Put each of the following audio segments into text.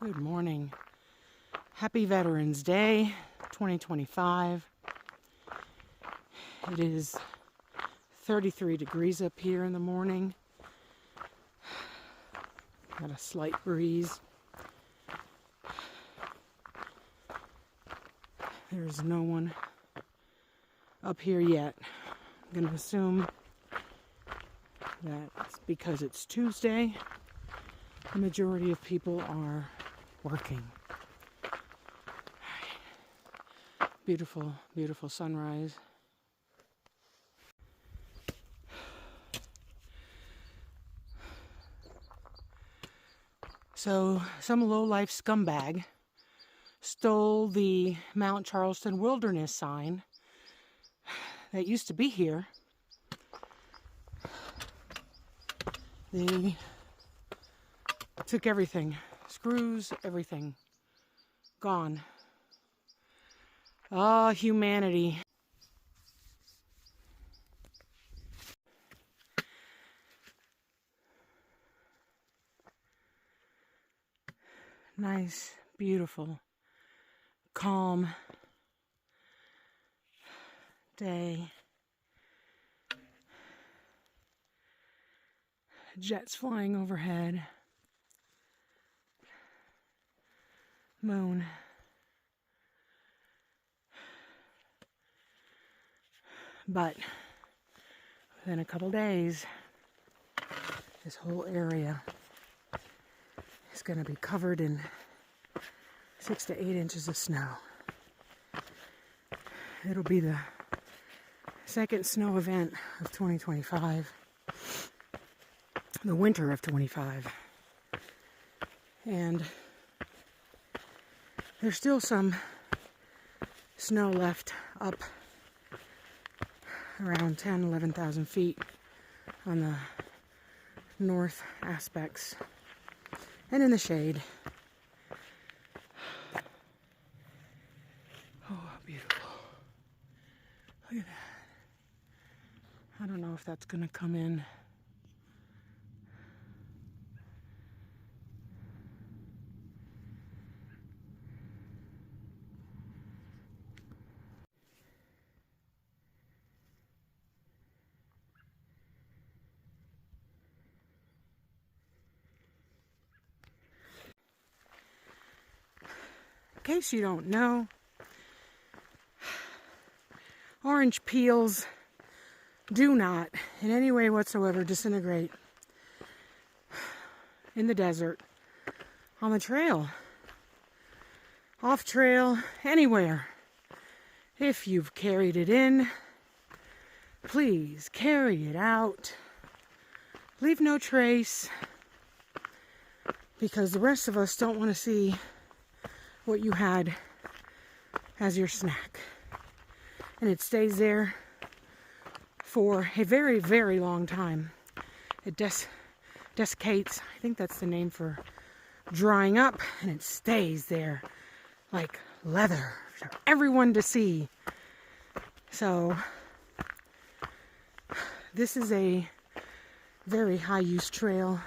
Good morning. Happy Veterans Day 2025. It is 33 degrees up here in the morning. Got a slight breeze. There's no one up here yet. I'm going to assume that it's because it's Tuesday. The majority of people are working. Beautiful, beautiful sunrise. So, some low-life scumbag stole the Mount Charleston Wilderness sign that used to be here. They took everything, screws, everything, gone. Ah, humanity. Nice, beautiful, calm day. Jets flying overhead. Moon. But within a couple days, this whole area is going to be covered in 6 to 8 inches of snow. It'll be the second snow event of 2025, the winter of 25. And there's still some snow left up around 10, 11,000 feet on the north aspects and in the shade. Oh, beautiful. Look at that. I don't know if that's going to come in. In case you don't know, orange peels do not in any way whatsoever disintegrate in the desert, on the trail, off trail, anywhere. If you've carried it in, please carry it out. Leave no trace, because the rest of us don't want to see what you had as your snack. And it stays there for a very, very long time. It desiccates, I think that's the name for drying up, and it stays there like leather for everyone to see. So this is a very high use trail,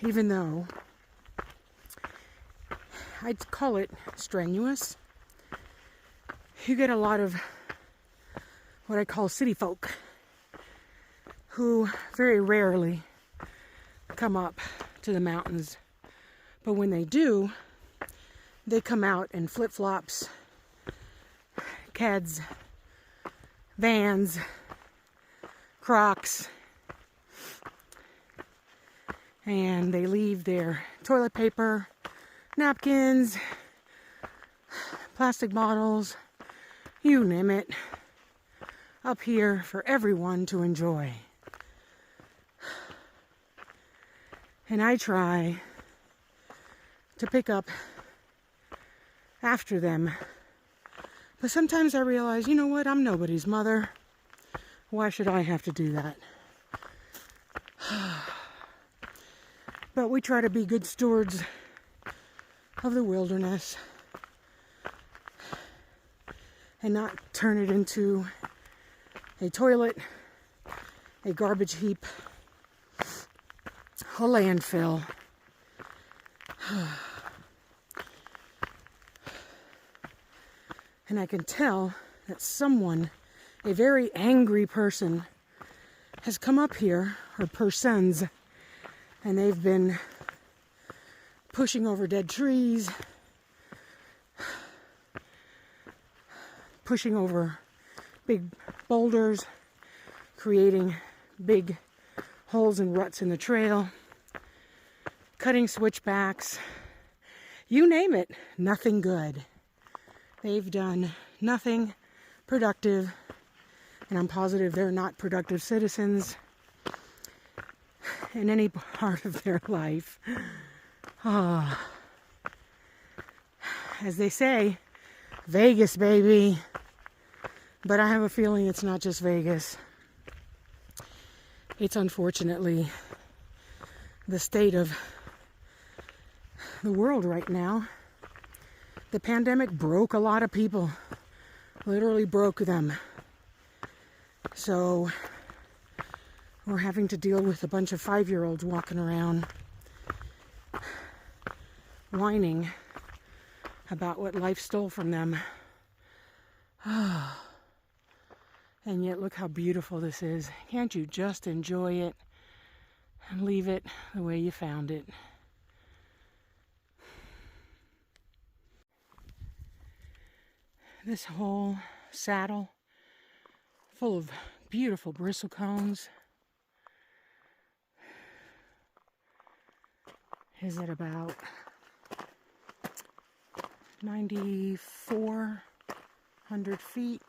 even though I'd call it strenuous. You get a lot of what I call city folk who very rarely come up to the mountains. But when they do, they come out in flip-flops, Keds, Vans, Crocs, and they leave their toilet paper, napkins, plastic bottles, you name it, up here for everyone to enjoy. And I try to pick up after them. But sometimes I realize, you know what, I'm nobody's mother. Why should I have to do that? But we try to be good stewards of the wilderness and not turn it into a toilet, a garbage heap, a landfill. And I can tell that someone, a very angry person, has come up here, or persons, and they've been pushing over dead trees, pushing over big boulders, creating big holes and ruts in the trail, cutting switchbacks, you name it, nothing good. They've done nothing productive, and I'm positive they're not productive citizens in any part of their life. As they say, Vegas, baby. But I have a feeling it's not just Vegas. It's unfortunately the state of the world right now. The pandemic broke a lot of people, literally broke them. So we're having to deal with a bunch of 5-year-olds walking around whining about what life stole from them. And yet look how beautiful this is. Can't you just enjoy it and leave it the way you found it? This whole saddle full of beautiful bristlecones is at about 9,400 feet.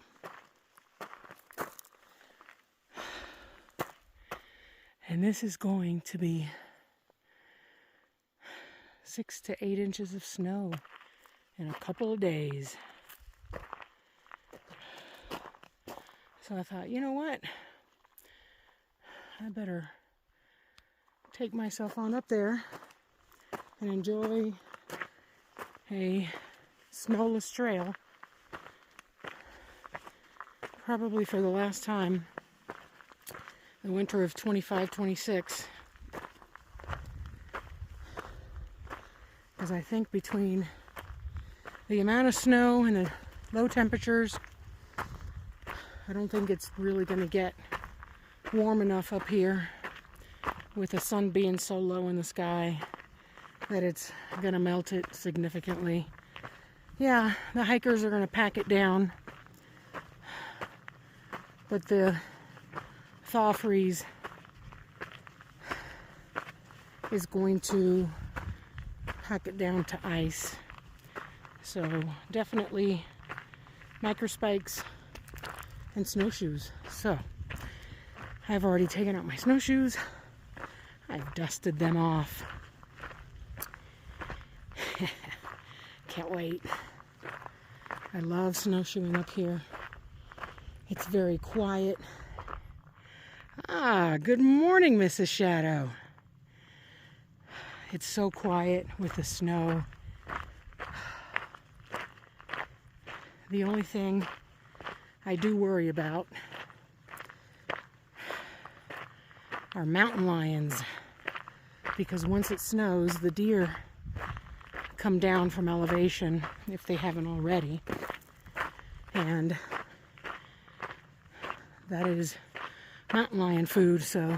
And this is going to be 6 to 8 inches of snow in a couple of days. So I thought, you know what? I better take myself on up there and enjoy a snowless trail. Probably for the last time, the winter of 25-26. Because I think between the amount of snow and the low temperatures, I don't think it's really going to get warm enough up here with the sun being so low in the sky that it's going to melt it significantly. Yeah, the hikers are going to pack it down, but the thaw freeze is going to pack it down to ice. So definitely microspikes and snowshoes. So I've already taken out my snowshoes. I've dusted them off. Can't wait. I love snowshoeing up here. It's very quiet. Good morning, Mrs. Shadow. It's so quiet with the snow. The only thing I do worry about are mountain lions, because once it snows, the deer come down from elevation if they haven't already, and that is mountain lion food, so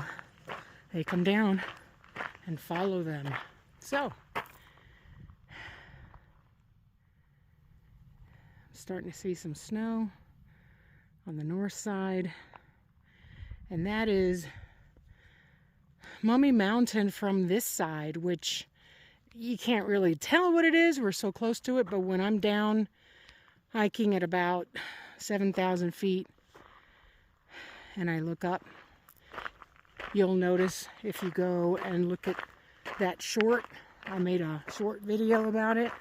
they come down and follow them. So I'm starting to see some snow on the north side, and that is Mummy Mountain from this side, which you can't really tell what it is. We're so close to it, but when I'm down hiking at about 7,000 feet and I look up, you'll notice if you go and look at that short, I made a short video about it.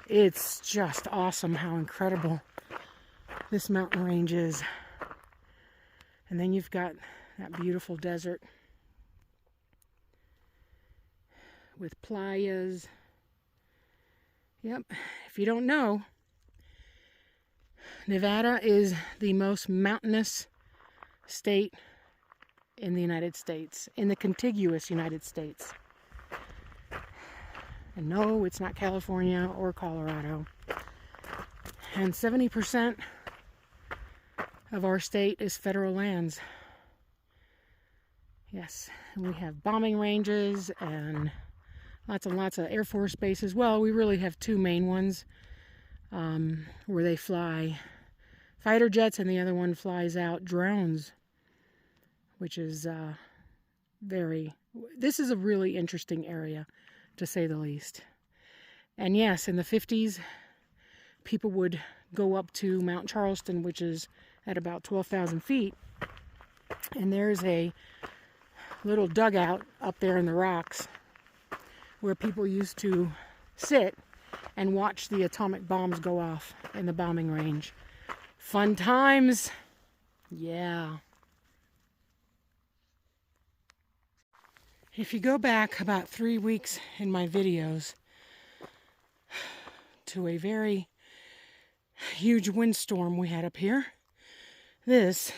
It's just awesome how incredible this mountain range is. And then you've got that beautiful desert with playas. Yep, if you don't know, Nevada is the most mountainous state in the United States, in the contiguous United States. And no, it's not California or Colorado. And 70% of our state is federal lands. Yes, and we have bombing ranges and lots and lots of Air Force bases. Well, we really have two main ones where they fly fighter jets, and the other one flies out drones, which is this is a really interesting area, to say the least. And yes, in the 50s, people would go up to Mount Charleston, which is at about 12,000 feet, and there's a little dugout up there in the rocks where people used to sit and watch the atomic bombs go off in the bombing range. Fun times. Yeah. If you go back about 3 weeks in my videos to a very huge windstorm we had up here, this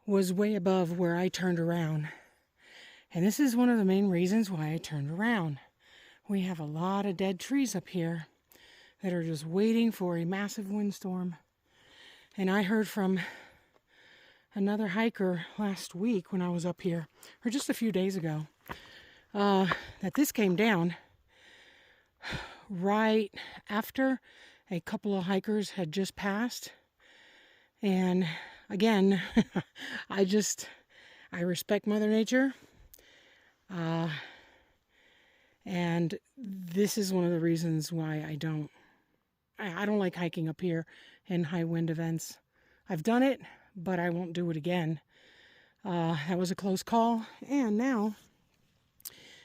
was way above where I turned around. And this is one of the main reasons why I turned around. We have a lot of dead trees up here that are just waiting for a massive windstorm. And I heard from another hiker last week when I was up here, or just a few days ago, that this came down right after a couple of hikers had just passed. And again, I respect Mother Nature. And this is one of the reasons why I don't like hiking up here in high wind events. I've done it, but I won't do it again. That was a close call. And now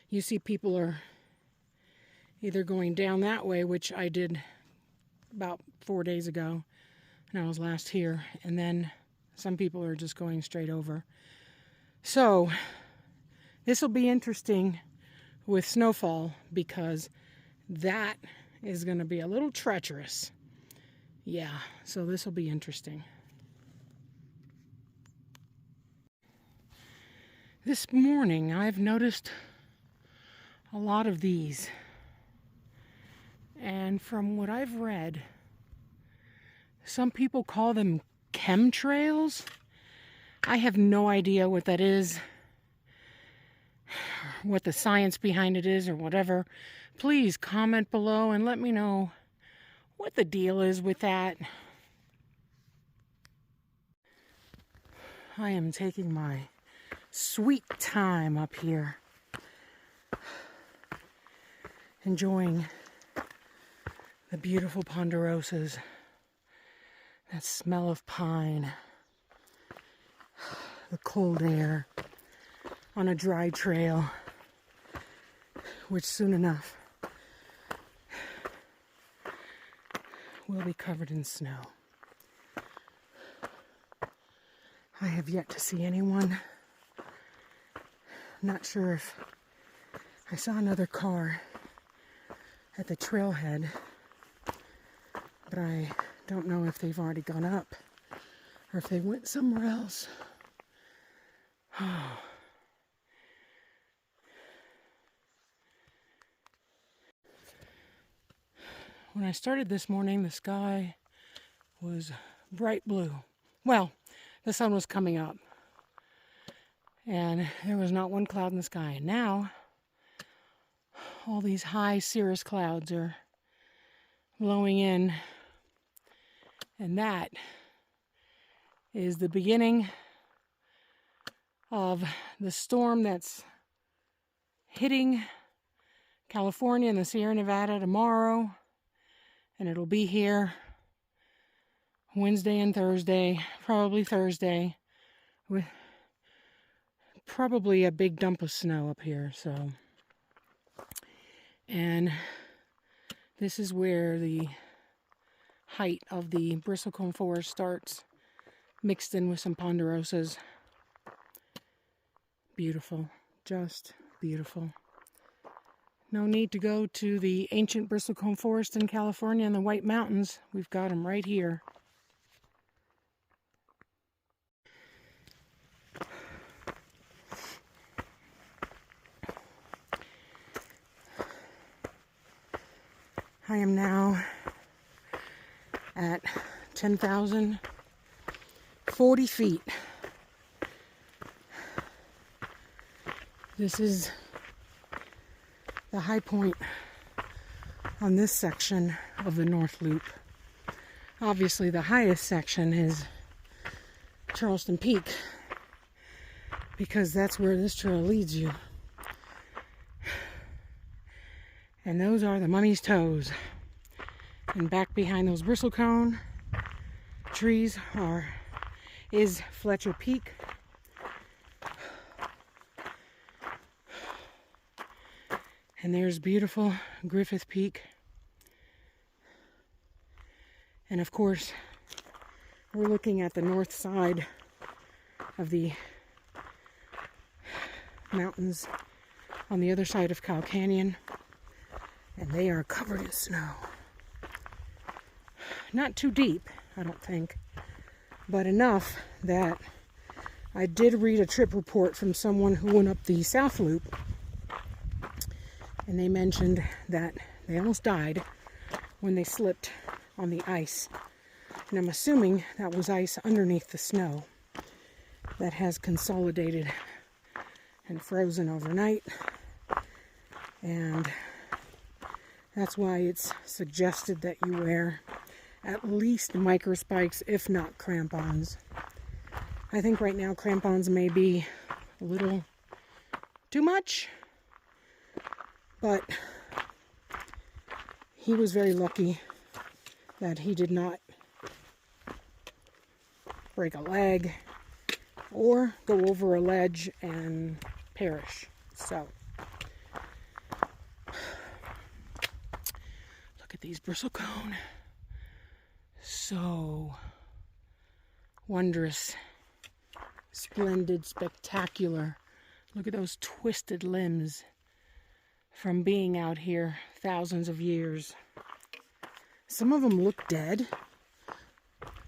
you see people are either going down that way, which I did about 4 days ago, and I was last here, and then some people are just going straight over. So this will be interesting with snowfall, because that is going to be a little treacherous. Yeah, so this will be interesting. This morning I've noticed a lot of these, and from what I've read, some people call them chemtrails. I have no idea what that is, what the science behind it is, or whatever. Please comment below and let me know what the deal is with that. I am taking my sweet time up here, enjoying the beautiful ponderosas, that smell of pine, the cold air on a dry trail, which soon enough will be covered in snow. I have yet to see anyone. Not sure if I saw another car at the trailhead, but I don't know if they've already gone up or if they went somewhere else. When I started this morning, the sky was bright blue. Well, the sun was coming up, and there was not one cloud in the sky. And now, all these high cirrus clouds are blowing in, and that is the beginning of the storm that's hitting California and the Sierra Nevada tomorrow, and it'll be here Wednesday and Thursday, probably Thursday, with probably a big dump of snow up here. So, and this is where the height of the bristlecone forest starts, mixed in with some ponderosas. Beautiful, just beautiful. No need to go to the ancient bristlecone forest in California and the White Mountains. We've got them right here. I am now at 10,040 feet. This is the high point on this section of the North Loop. Obviously, the highest section is Charleston Peak, because that's where this trail leads you. And those are the Mummy's Toes. And back behind those bristlecone trees is Fletcher Peak. And there's beautiful Griffith Peak. And of course, we're looking at the north side of the mountains on the other side of Kyle Canyon. And they are covered in snow. Not too deep, I don't think, but enough that I did read a trip report from someone who went up the South Loop. And they mentioned that they almost died when they slipped on the ice. And I'm assuming that was ice underneath the snow that has consolidated and frozen overnight. And that's why it's suggested that you wear at least micro spikes, if not crampons. I think right now crampons may be a little too much. But he was very lucky that he did not break a leg or go over a ledge and perish. So, look at these bristlecone. So wondrous, splendid, spectacular. Look at those twisted limbs from being out here thousands of years. Some of them look dead,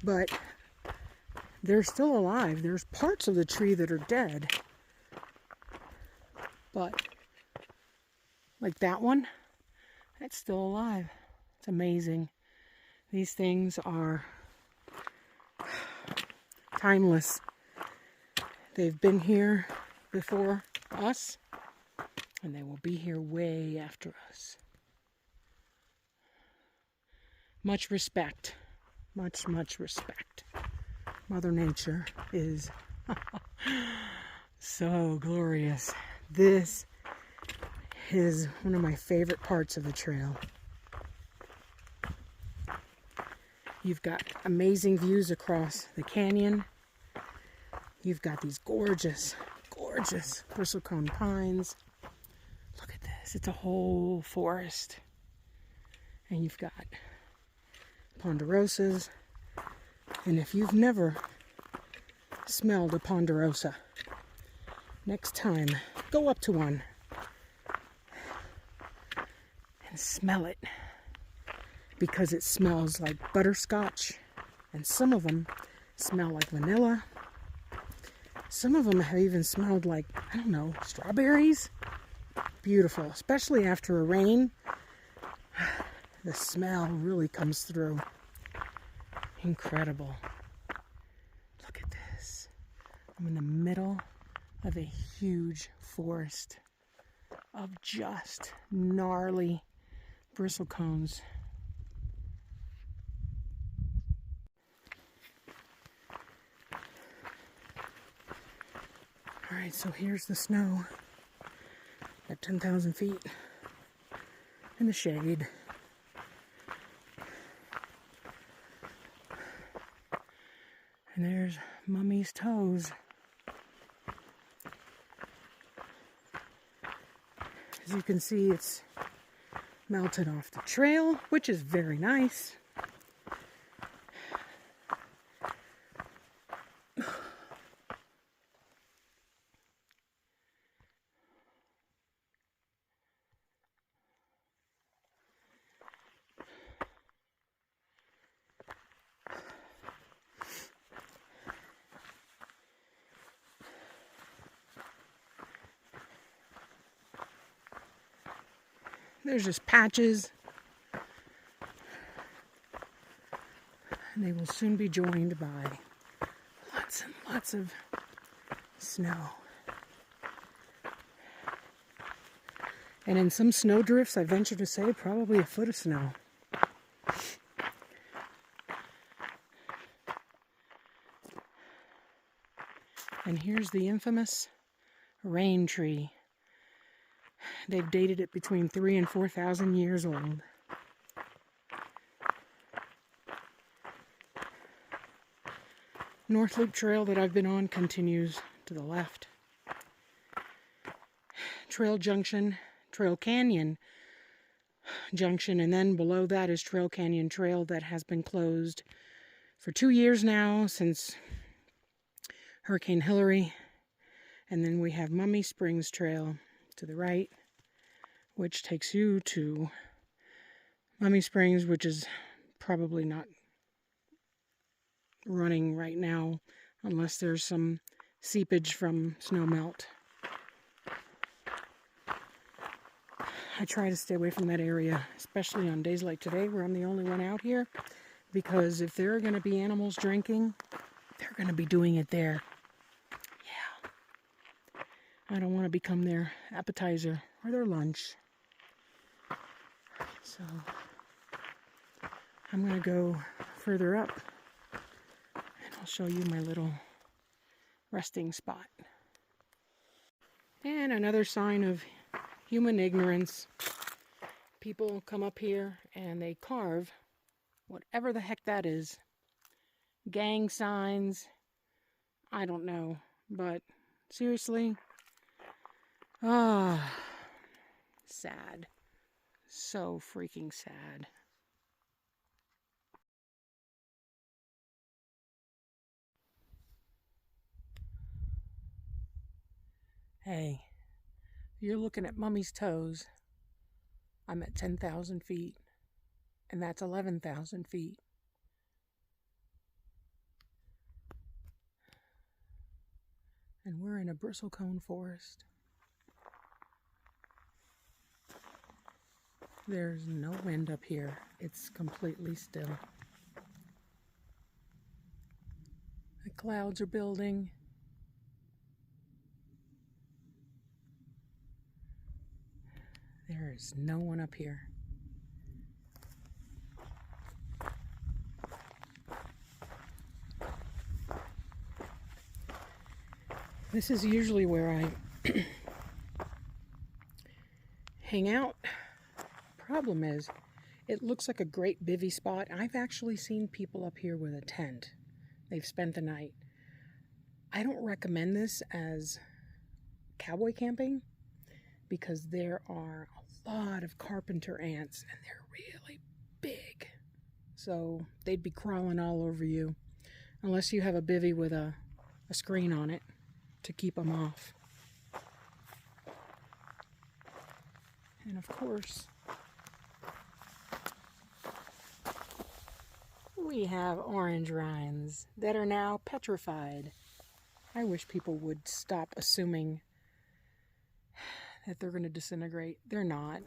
but they're still alive. There's parts of the tree that are dead, but like that one, that's still alive. It's amazing. These things are timeless. They've been here before us, and they will be here way after us. Much respect. Much, much respect. Mother Nature is so glorious. This is one of my favorite parts of the trail. You've got amazing views across the canyon. You've got these gorgeous, gorgeous bristlecone pines. Look at this. It's a whole forest. And you've got ponderosas. And if you've never smelled a ponderosa, next time, go up to one and smell it, because it smells like butterscotch, and some of them smell like vanilla. Some of them have even smelled like, I don't know, strawberries. Beautiful, especially after a rain. The smell really comes through. Incredible. Look at this. I'm in the middle of a huge forest of just gnarly bristlecones. Alright, so here's the snow at 10,000 feet in the shade. And there's Mummy's Toes. As you can see, it's melted off the trail, which is very nice. There's just patches And they will soon be joined by lots and lots of snow. And in some snow drifts, I venture to say probably a foot of snow. And here's the infamous rain tree. They've dated it between 3,000 and 4,000 years old. North Loop Trail that I've been on continues to the left. Trail Canyon Junction, and then below that is Trail Canyon Trail that has been closed for 2 years now since Hurricane Hillary. And then we have Mummy Springs Trail to the right, which takes you to Mummy Springs, which is probably not running right now unless there's some seepage from snow melt. I try to stay away from that area, especially on days like today where I'm the only one out here, because if there are going to be animals drinking, they're going to be doing it there. Yeah. I don't want to become their appetizer or their lunch. So I'm going to go further up and I'll show you my little resting spot. And another sign of human ignorance. People come up here and they carve whatever the heck that is. Gang signs. I don't know. But seriously. Sad. So freaking sad. Hey. You're looking at Mummy's toes. I'm at 10,000 feet, and that's 11,000 feet. And we're in a bristlecone forest. There's no wind up here. It's completely still. The clouds are building. There is no one up here. This is usually where I hang out. Problem is, it looks like a great bivvy spot. I've actually seen people up here with a tent. They've spent the night. I don't recommend this as cowboy camping because there are a lot of carpenter ants and they're really big. So they'd be crawling all over you unless you have a bivvy with a screen on it to keep them off. And of course, we have orange rinds that are now petrified. I wish people would stop assuming that they're going to disintegrate. They're not.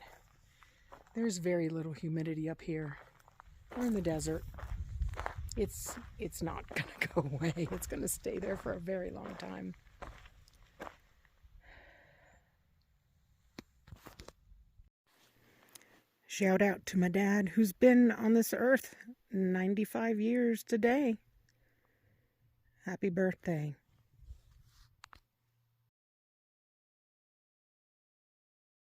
There's very little humidity up here. We're in the desert. It's not going to go away. It's going to stay there for a very long time. Shout out to my dad, who's been on this earth 95 years today. Happy birthday.